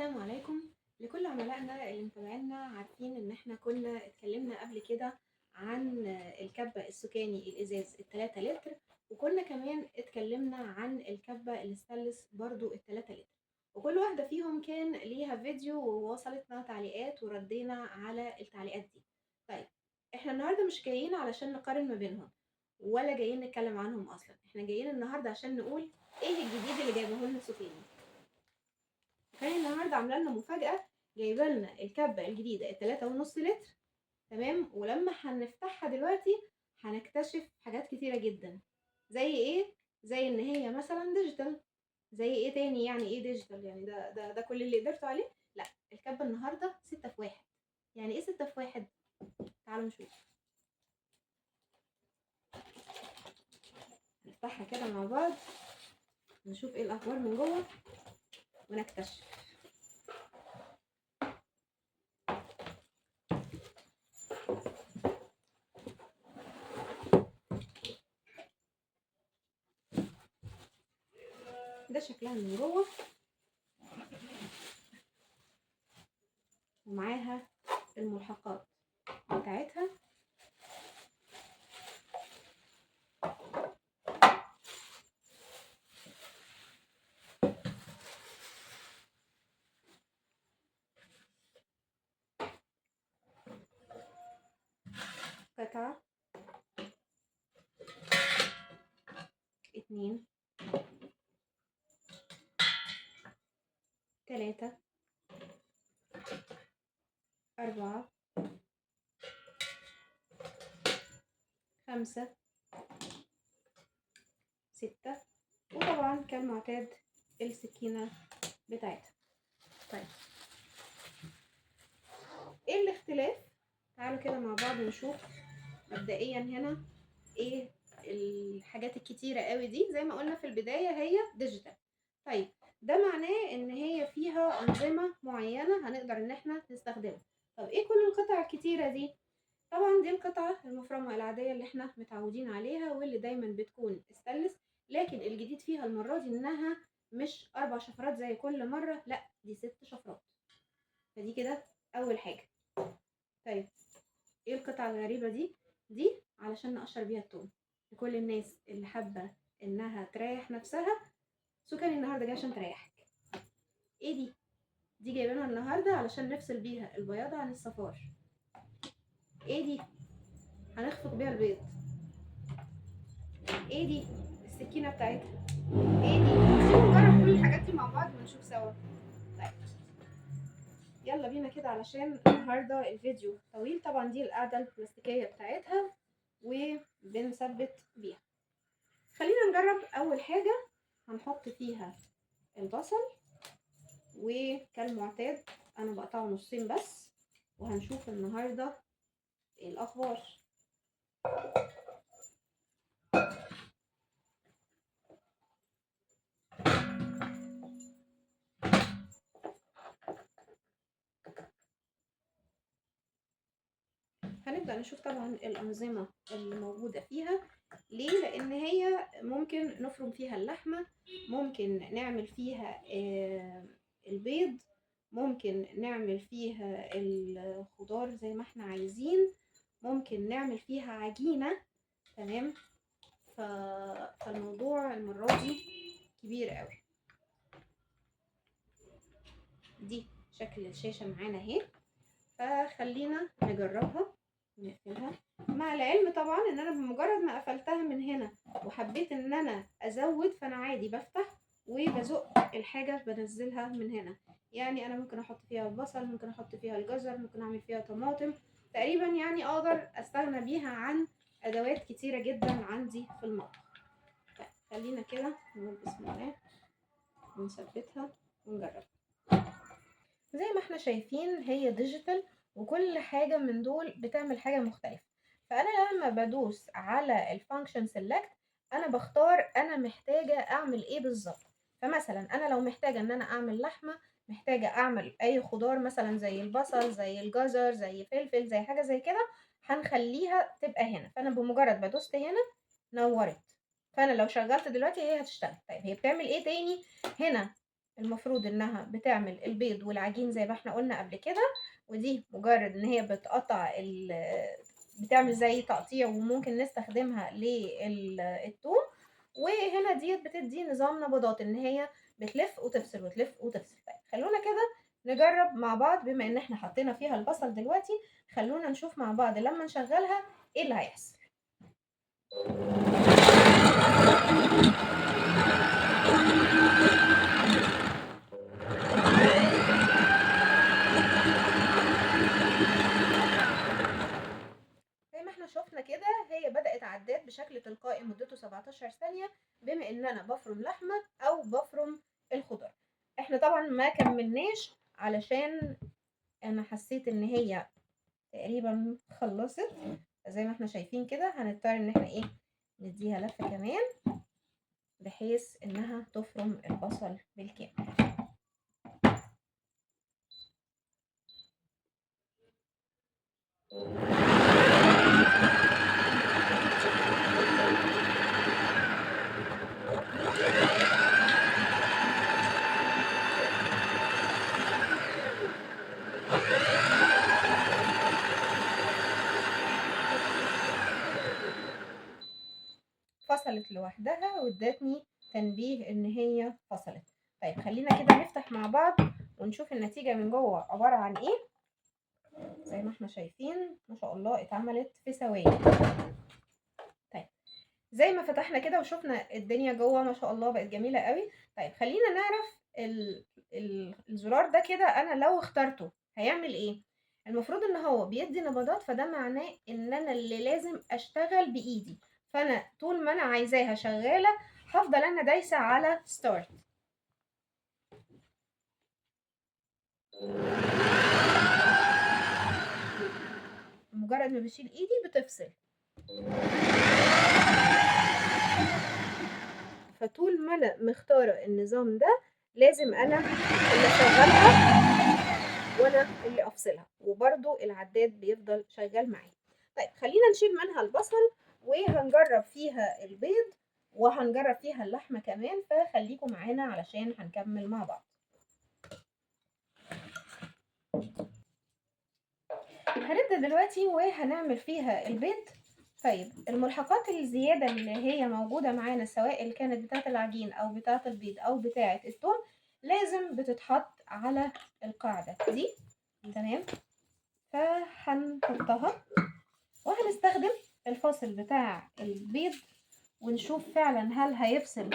السلام عليكم لكل عملائنا اللي متابعينا. عارفين ان احنا كنا اتكلمنا قبل كده عن الكبة السكاني الازاز ال3 لتر، وكنا كمان اتكلمنا عن الكبة الستانلس برضو ال3 لتر، وكل واحدة فيهم كان ليها فيديو ووصلتنا تعليقات وردينا على التعليقات دي. طيب احنا النهاردة مش جايين علشان نقارن ما بينهم ولا جايين نتكلم عنهم اصلا، احنا جايين النهاردة عشان نقول ايه الجديد اللي جايبه لنا سكاني. فهي النهارده عامله لنا مفاجاه، جايبه لنا الكبه الجديده ال3.5 لتر. تمام، ولما هنفتحها دلوقتي هنكتشف حاجات كتيره جدا. زي ايه؟ زي ان هي مثلا ديجيتال. زي ايه تاني؟ يعني ايه ديجيتال؟ يعني ده كل اللي قدرتوا عليه؟ لا، الكبه النهارده 6 في 1. يعني ايه 6 في 1؟ تعالوا نشوف. نفتحها كده مع بعض نشوف ايه الاخبار من جوه ونكتشف. ده شكلها من جوه، ومعاها الملحقات بتاعتها. قطعة 2 3 4 5 6، وطبعا كالمعتاد السكينة بتاعتها. طيب ايه الاختلاف؟ تعالوا كده مع بعض نشوف. مبدئيا هنا ايه الحاجات الكتيرة قوي دي؟ زي ما قلنا في البداية هي ديجيتال. طيب ده معناه ان هي فيها انظمة معينة هنقدر ان احنا نستخدمها. طب ايه كل القطع الكتيرة دي؟ طبعا دي القطعة المفرمة العادية اللي احنا متعودين عليها واللي دايما بتكون استانلس، لكن الجديد فيها المرة دي انها مش 4 شفرات زي كل مرة، لا دي 6 شفرات. فدي كده اول حاجة. طيب ايه القطعة الغريبة دي؟ دي علشان نقشر بيها التوم لكل الناس اللي حابة انها تريح نفسها. سكاني النهاردة جاية عشان تريحك. ايه دي؟ دي جايبينها النهاردة علشان نفصل بيها البياضة عن الصفار. ايه دي؟ هنخفق بيها البيض. ايه دي؟ السكينة بتاعتها. ايه دي؟ عايزين نجرب كل الحاجات دي مع بعض ونشوف سوا. طيب يلا بينا كده علشان النهارده الفيديو طويل. طبعا دي القاعدة البلاستيكية بتاعتها وبنثبت بيها. خلينا نجرب. اول حاجة هنحط فيها البصل، وكالمعتاد انا بقطعه نصين بس، وهنشوف النهارده ايه الاخبار. هنبدأ نشوف طبعا الأنظمة اللي موجودة فيها. ليه؟ لأن هي ممكن نفرم فيها اللحمة، ممكن نعمل فيها البيض، ممكن نعمل فيها الخضار زي ما احنا عايزين، ممكن نعمل فيها عجينة. تمام. فالموضوع المرة دي كبير قوي. دي شكل الشاشة معانا اهي، فخلينا نجربها. نقفلها مع العلم طبعا ان انا بمجرد ما قفلتها من هنا وحبيت ان انا ازود، فانا عادي بفتح وبزق الحاجة بنزلها من هنا. يعني انا ممكن احط فيها البصل، ممكن احط فيها الجزر، ممكن اعمل فيها طماطم تقريبا. يعني اقدر استغنى بيها عن ادوات كتيرة جدا عندي في المطبخ. طيب خلينا كده نقول بسم الله ونثبتها ونجرب. زي ما احنا شايفين هي ديجيتال، وكل حاجة من دول بتعمل حاجة مختلفة. فأنا لما بدوس على الفانكشن سيلكت أنا بختار أنا محتاجة أعمل إيه بالظبط. فمثلا أنا لو محتاجة إن أنا أعمل لحمة، محتاجة أعمل أي خضار مثلا زي البصل زي الجزر زي فلفل زي حاجة زي كده، هنخليها تبقى هنا. فأنا بمجرد بدوست هنا نورت، فأنا لو شغلت دلوقتي هي هتشتغل. طيب هي بتعمل إيه تاني هنا؟ المفروض انها بتعمل البيض والعجين زي ما احنا قلنا قبل كده، ودي مجرد ان هي بتقطع بتعمل زي تقطيع وممكن نستخدمها للثوم. وهنا ديت بتدي نظام نبضات ان هي بتلف وتفصل وتلف وتفصل. طيب خلونا كده نجرب مع بعض، بما ان احنا حطينا فيها البصل دلوقتي خلونا نشوف مع بعض لما نشغلها ايه اللي هيحصل. زي ما احنا شفنا كده هي بدأت عدات بشكل تلقائي مدته 17 ثانية، بما ان انا بفرم لحمة او بفرم الخضار. احنا طبعا ما كملناش علشان انا حسيت ان هي تقريبا خلصت. زي ما احنا شايفين كده هنضطر ان احنا ايه نديها لفة كمان بحيث انها تفرم البصل بالكامل. فصلت لوحدها وادتني تنبيه ان هي فصلت. طيب خلينا كده نفتح مع بعض ونشوف النتيجة من جوه عبارة عن ايه. زي ما احنا شايفين ما شاء الله اتعملت في ثواني. طيب زي ما فتحنا كده وشفنا الدنيا جوه ما شاء الله بقت جميلة قوي. طيب خلينا نعرف الزرار ده كده انا لو اخترته هيعمل ايه. المفروض ان هو بيدي نبضات، فده معناه ان انا اللي لازم اشتغل بايدي، فانا طول ما انا عايزاها شغالة هفضل انا دايسة على ستارت. مجرد ما بشيل ايدي بتفصل. فطول ما انا مختارة النظام ده لازم انا اللي اشغلها وانا اللي افصلها، وبرده العداد بيفضل شغال معايا. طيب خلينا نشيل منها البصل وهنجرب فيها البيض وهنجرب فيها اللحمة كمان، فخليكم معانا علشان هنكمل مع بعض. هنبدأ دلوقتي وهنعمل فيها البيض. طيب الملحقات الزيادة اللي هي موجودة معانا سواء اللي كانت بتاعة العجين أو بتاعة البيض أو بتاعة الثوم لازم بتتحط على القاعدة دي. تمام، فهنحطها وهنستخدم الفاصل بتاع البيض ونشوف فعلا هل هيفصل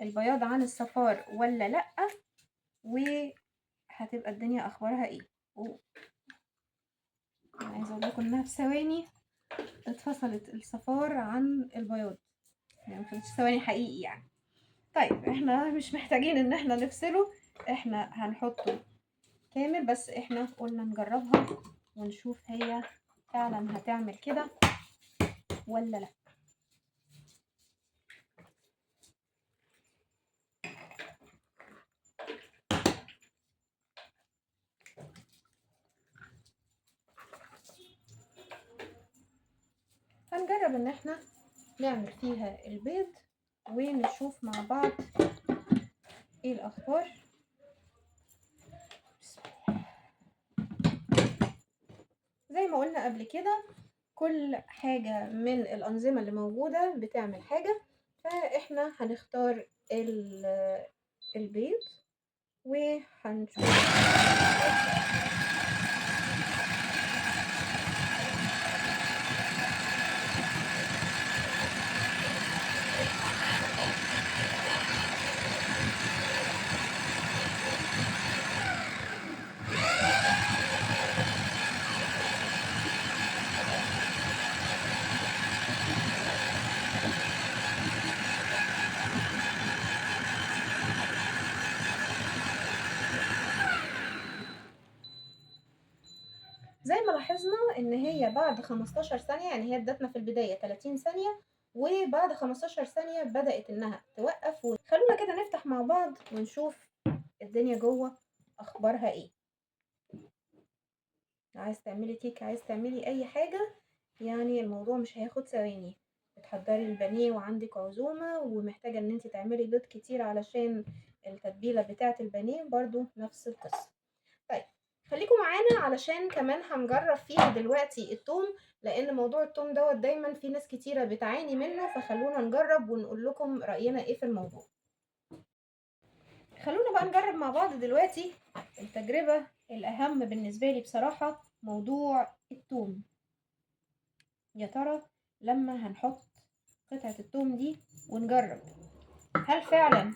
البياض عن الصفار ولا لأ، وهتبقى الدنيا أخبارها ايه. أنا عايزة أقول لكم إنها في ثواني اتفصلت الصفار عن البياض، يعني مكانتش ثواني حقيقي يعني. طيب احنا مش محتاجين ان احنا نفصله، احنا هنحطه كامل، بس احنا قلنا نجربها ونشوف هي فعلا هتعمل كده ولا لا. هنجرب ان احنا نعمل فيها البيض ونشوف مع بعض ايه الاخبار. زي ما قلنا قبل كده كل حاجة من الأنظمة اللي موجودة بتعمل حاجة، فإحنا هنختار البيض وهنشوف. زي ما لاحظنا ان هي بعد 15 ثانية، يعني هي ادتنا في البداية 30 ثانية وبعد 15 ثانية بدأت انها توقف. خلونا كده نفتح مع بعض ونشوف الدنيا جوه اخبارها ايه. عايز تعملي كيك، عايز تعملي اي حاجة، يعني الموضوع مش هياخد ثواني. بتحضري البانيه وعندك عزومة ومحتاجة ان انت تعملي بيض كتير علشان التتبيله بتاعه البانيه برضو نفس القصه. طيب خليكم معانا علشان كمان هنجرب فيها دلوقتي التوم، لان موضوع التوم دوت دايما في ناس كتيره بتعاني منه، فخلونا نجرب ونقول لكم راينا ايه في الموضوع. خلونا بقى نجرب مع بعض دلوقتي التجربه الاهم بالنسبه لي بصراحه، موضوع التوم. يا ترى لما هنحط قطعه التوم دي ونجرب، هل فعلا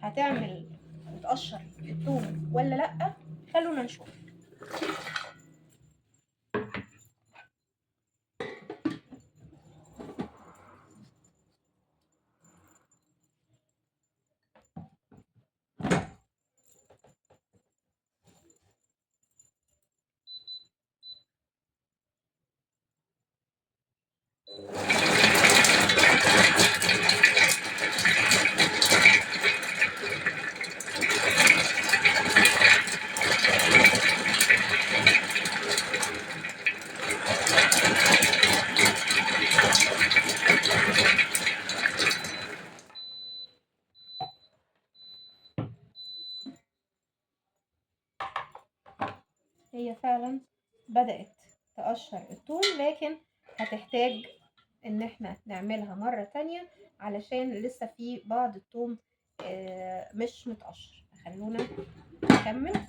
هتعمل وتقشر التوم ولا لا؟ خلونا نشوف. هي فعلا بدأت تقشر الثوم، لكن هتحتاج ان احنا نعملها مرة تانية علشان لسه في بعض الثوم مش متقشر. خلونا نكمل.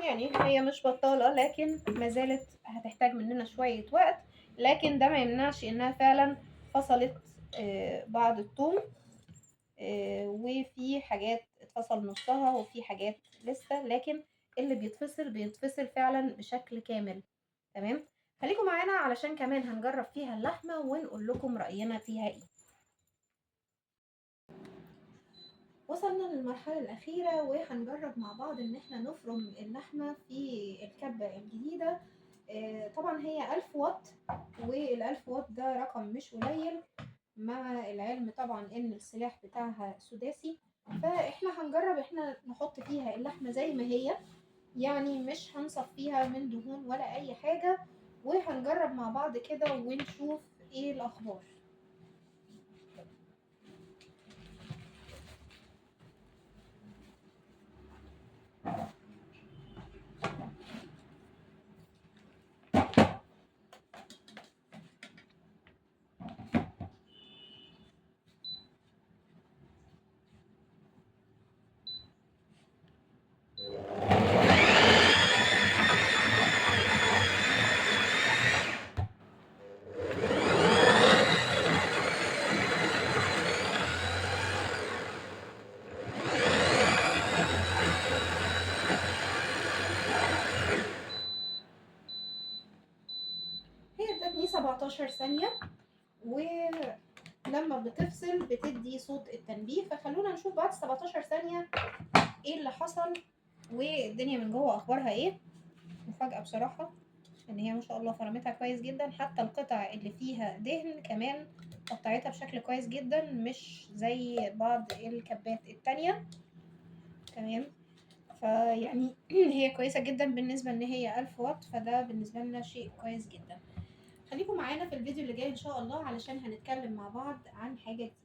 يعني هي مش بطالة، لكن ما زالت هتحتاج مننا شوية وقت، لكن ده ما يمنعش انها فعلا فصلت بعض الثوم، وفي حاجات اتفصل نصها وفي حاجات لسه، لكن اللي بيتفصل فعلا بشكل كامل. تمام، خليكم معانا علشان كمان هنجرب فيها اللحمة ونقول لكم رأينا فيها ايه. وصلنا للمرحلة الأخيرة وهنجرب مع بعض إن احنا نفرم اللحمة في الكبة الجديدة. طبعا هي 1000 واط، وال1000 واط ده رقم مش قليل، مع العلم طبعا إن السلاح بتاعها سداسي. فاحنا هنجرب احنا نحط فيها اللحمة زي ما هي، يعني مش هنصفيها من دهون ولا أي حاجة، وهنجرب مع بعض كده ونشوف ايه الأخبار. هي ادتني 17 ثانية، ولما بتفصل بتدي صوت التنبيه، فخلونا نشوف بعد 17 ثانية ايه اللي حصل والدنيا من جوه اخبارها ايه. مفاجأة بصراحة ان هي ما شاء الله فرمتها كويس جدا، حتى القطع اللي فيها دهن كمان قطعتها بشكل كويس جدا، مش زي بعض الكبات التانية. تمام، فيعني هي كويسة جدا بالنسبة ان هي 1000 واط، فده بالنسبة لنا شيء كويس جدا. خليكم معانا في الفيديو اللي جاي ان شاء الله علشان هنتكلم مع بعض عن حاجة جديدة.